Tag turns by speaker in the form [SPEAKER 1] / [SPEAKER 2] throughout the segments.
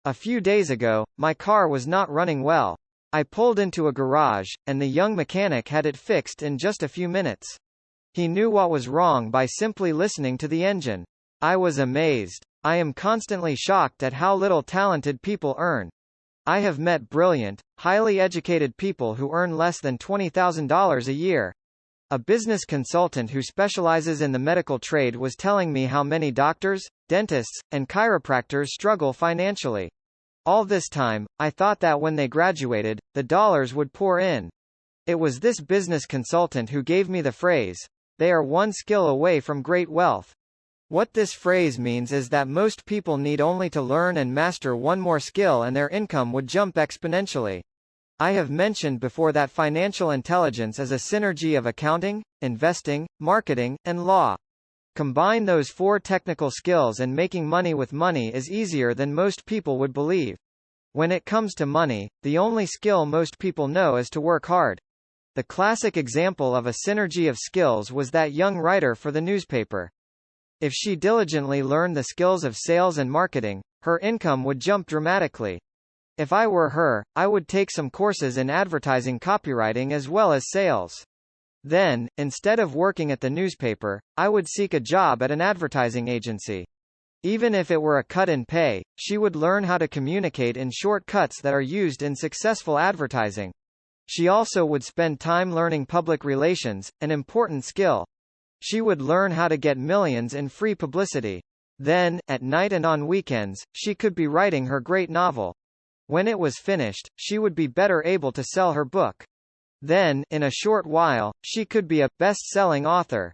[SPEAKER 1] A few days ago, my car was not running well. I pulled into a garage, and the young mechanic had it fixed in just a few minutes. He knew what was wrong by simply listening to the engine. I was amazed. I am constantly shocked at how little talented people earn. I have met brilliant, highly educated people who earn less than $20,000 a year. A business consultant who specializes in the medical trade was telling me how many doctors, dentists, and chiropractors struggle financially. All this time, I thought that when they graduated, the dollars would pour in. It was this business consultant who gave me the phrase, "They are one skill away from great wealth." What this phrase means is that most people need only to learn and master one more skill and their income would jump exponentially. I have mentioned before that financial intelligence is a synergy of accounting, investing, marketing, and law. Combine those 4 technical skills and making money with money is easier than most people would believe. When it comes to money, the only skill most people know is to work hard. The classic example of a synergy of skills was that young writer for the newspaper. If she diligently learned the skills of sales and marketing, her income would jump dramatically. If I were her, I would take some courses in advertising copywriting as well as sales. Then, instead of working at the newspaper, I would seek a job at an advertising agency. Even if it were a cut in pay, she would learn how to communicate in shortcuts that are used in successful advertising. She also would spend time learning public relations, an important skill. She would learn how to get millions in free publicity. Then, at night and on weekends, she could be writing her great novel. When it was finished, she would be better able to sell her book. Then, in a short while, she could be a best-selling author.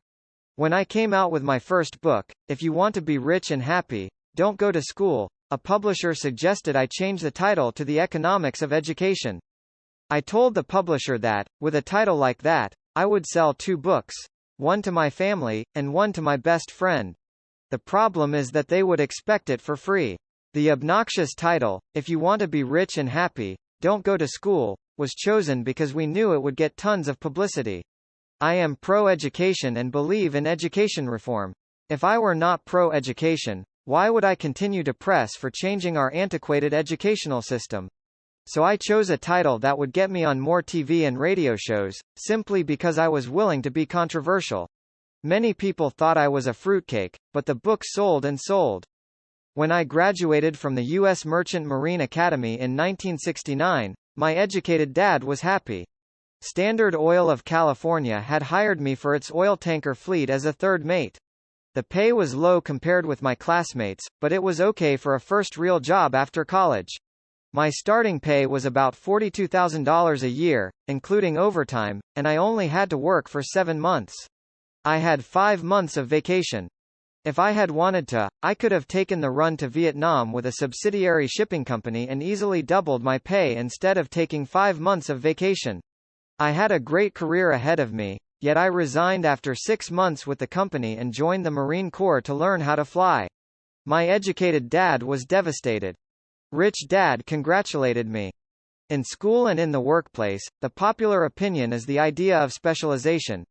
[SPEAKER 1] When I came out with my first book, If You Want to Be Rich and Happy, Don't Go to School, a publisher suggested I change the title to The Economics of Education. I told the publisher that, with a title like that, I would sell 2 books, one to my family, and one to my best friend. The problem is that they would expect it for free. The obnoxious title, If You Want to Be Rich and Happy, Don't Go to School, was chosen because we knew it would get tons of publicity. I am pro-education and believe in education reform. If I were not pro-education, why would I continue to press for changing our antiquated educational system? So I chose a title that would get me on more TV and radio shows, simply because I was willing to be controversial. Many people thought I was a fruitcake, but the book sold and sold. When I graduated from the U.S. Merchant Marine Academy in 1969, my educated dad was happy. Standard Oil of California had hired me for its oil tanker fleet as a third mate. The pay was low compared with my classmates, but it was okay for a first real job after college. My starting pay was about $42,000 a year, including overtime, and I only had to work for 7 months. I had 5 months of vacation. If I had wanted to, I could have taken the run to Vietnam with a subsidiary shipping company and easily doubled my pay instead of taking 5 months of vacation. I had a great career ahead of me, yet I resigned after 6 months with the company and joined the Marine Corps to learn how to fly. My educated dad was devastated. Rich Dad congratulated me. In school and in the workplace, the popular opinion is the idea of specialization.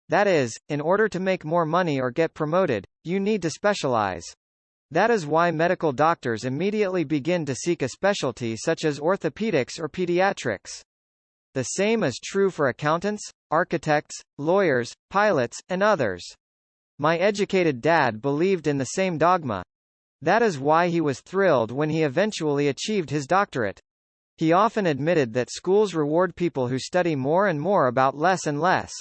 [SPEAKER 1] That is, in order to make more money or get promoted, you need to specialize. That is why medical doctors immediately begin to seek a specialty such as orthopedics or pediatrics. The same is true for accountants, architects, lawyers, pilots, and others. My educated dad believed in the same dogma. That is why he was thrilled when he eventually achieved his doctorate. He often admitted that schools reward people who study more and more about less and less.